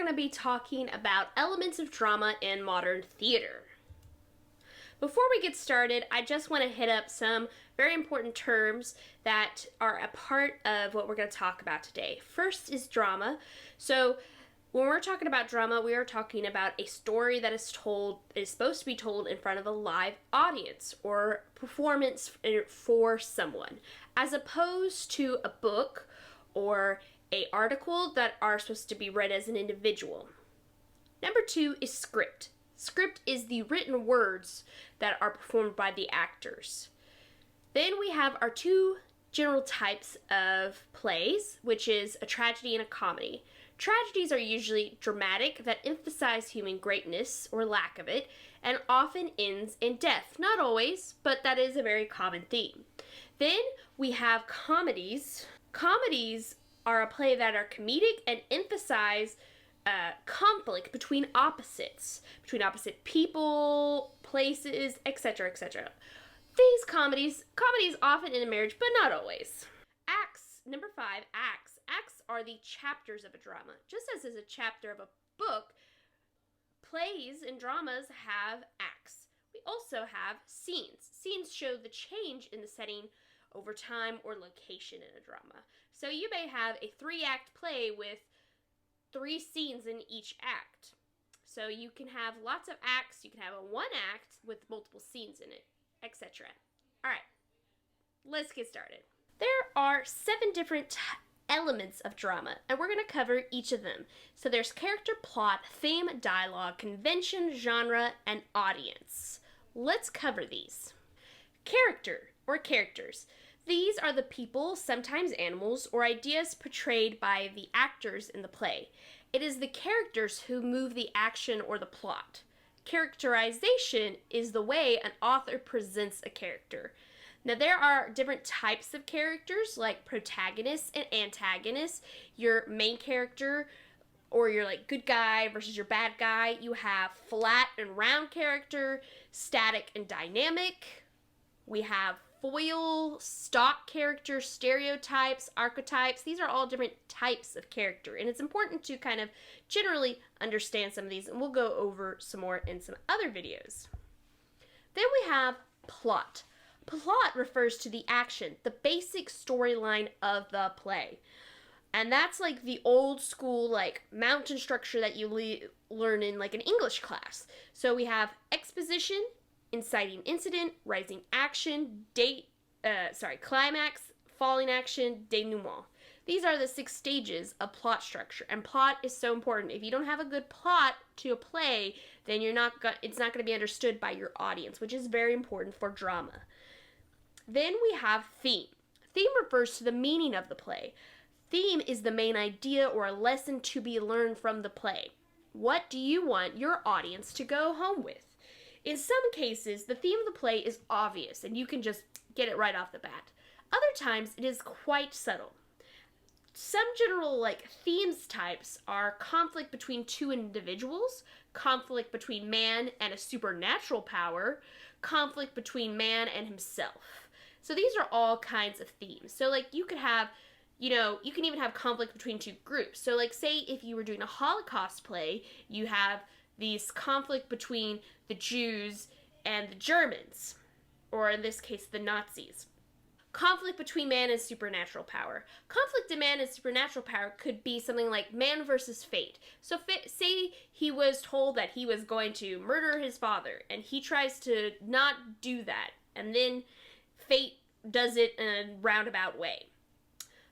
going to be talking about elements of drama in modern theater. Before we get started, I just want to hit up some very important terms that are a part of what we're going to talk about today. First is drama. So when we're talking about drama, we are talking about a story that is supposed to be told in front of a live audience or performance for someone, as opposed to a book or an article that are supposed to be read as an individual. Number 2 is script. Script is the written words that are performed by the actors. Then we have our 2 general types of plays, which is a tragedy and a comedy. Tragedies are usually dramatic that emphasize human greatness or lack of it, and often ends in death. Not always, but that is a very common theme. Then we have comedies. Comedies are a play that are comedic and emphasize conflict between opposite people, places, etc., etc. These comedies often end in marriage, but not always. Acts, number 5, acts. Acts are the chapters of a drama. Just as is a chapter of a book, plays and dramas have acts. We also have scenes. Scenes show the change in the setting over time or location in a drama. So you may have a 3-act play with 3 scenes in each act. So you can have lots of acts, you can have a 1 act with multiple scenes in it, etc. Alright, let's get started. There are 7 different elements of drama, and we're going to cover each of them. So there's character, plot, theme, dialogue, convention, genre, and audience. Let's cover these. Character, or characters. These are the people, sometimes animals, or ideas portrayed by the actors in the play. It is the characters who move the action or the plot. Characterization is the way an author presents a character. Now, there are different types of characters, like protagonists and antagonists. Your main character, or your good guy versus your bad guy. You have flat and round character, static and dynamic. We have foil, stock characters, stereotypes, archetypes. These are all different types of character, and it's important to kind of generally understand some of these, and we'll go over some more in some other videos. Then we have plot. Plot refers to the action, the basic storyline of the play. And that's like the old school mountain structure that you learn in an English class. So we have exposition, inciting incident, rising action, climax, falling action, denouement. These are the 6 stages of plot structure, and plot is so important. If you don't have a good plot to a play, then it's not going to be understood by your audience, which is very important for drama. Then we have theme. Theme refers to the meaning of the play. Theme is the main idea or a lesson to be learned from the play. What do you want your audience to go home with? In some cases, the theme of the play is obvious, and you can just get it right off the bat. Other times, it is quite subtle. Some general themes types are conflict between 2 individuals, conflict between man and a supernatural power, conflict between man and himself. So these are all kinds of themes. So you could have, you can even have conflict between 2 groups. So say if you were doing a Holocaust play, you have these conflict between the Jews and the Germans, or in this case, the Nazis. Conflict between man and supernatural power. Conflict in man and supernatural power could be something like man versus fate. So say he was told that he was going to murder his father, and he tries to not do that, and then fate does it in a roundabout way.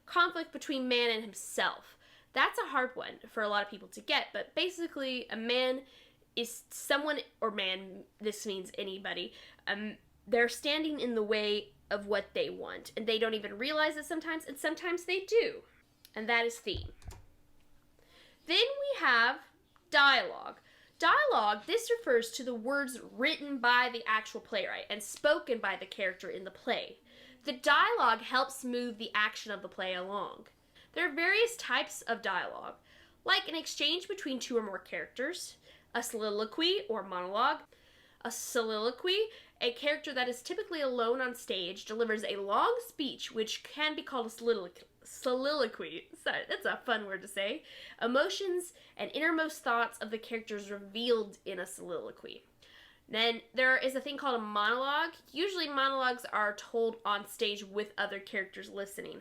Conflict between man and himself. That's a hard one for a lot of people to get, but basically a man is someone, or man, this means anybody, they're standing in the way of what they want, and they don't even realize it sometimes, and sometimes they do. And that is theme. Then we have dialogue. Dialogue, this refers to the words written by the actual playwright and spoken by the character in the play. The dialogue helps move the action of the play along. There are various types of dialogue, like an exchange between 2 or more characters, a soliloquy or monologue, A soliloquy, a character that is typically alone on stage, delivers a long speech, which can be called a soliloquy. Sorry, that's a fun word to say. Emotions and innermost thoughts of the characters revealed in a soliloquy. Then there is a thing called a monologue. Usually monologues are told on stage with other characters listening.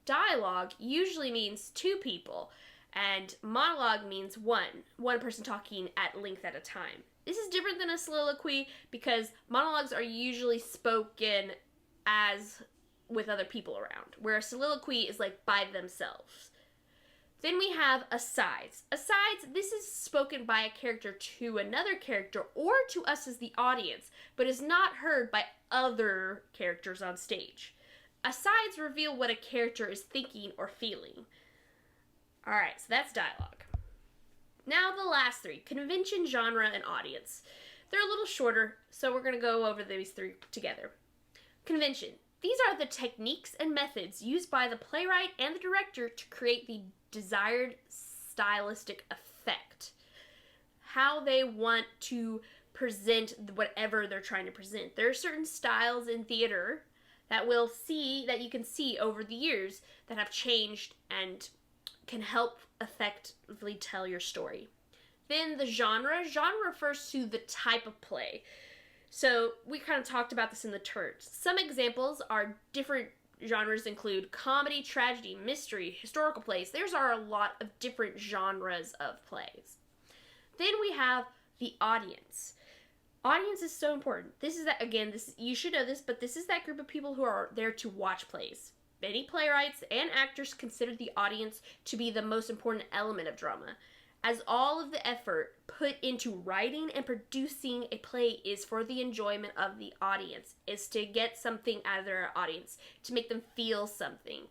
Dialogue usually means two people, and monologue means one person talking at length at a time. This is different than a soliloquy because monologues are usually spoken as with other people around, where a soliloquy is like by themselves. Then we have asides. Asides, this is spoken by a character to another character or to us as the audience, but is not heard by other characters on stage. Asides reveal what a character is thinking or feeling. Alright, so that's dialogue. Now the last three, convention, genre, and audience. They're a little shorter, so we're going to go over these three together. Convention. These are the techniques and methods used by the playwright and the director to create the desired stylistic effect. How they want to present whatever they're trying to present. There are certain styles in theater that you can see over the years that have changed and can help effectively tell your story. Then the genre. Genre refers to the type of play. So we kind of talked about this in the terms. Some examples are different genres include comedy, tragedy, mystery, historical plays. There's are a lot of different genres of plays. Then we have the audience. Audience is so important. This is that, again, you should know this, but this is that group of people who are there to watch plays. Many playwrights and actors consider the audience to be the most important element of drama, as all of the effort put into writing and producing a play is for the enjoyment of the audience, is to get something out of their audience, to make them feel something.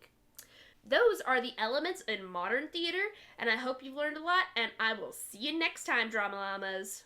Those are the elements in modern theater, and I hope you've learned a lot, and I will see you next time, Drama Llamas.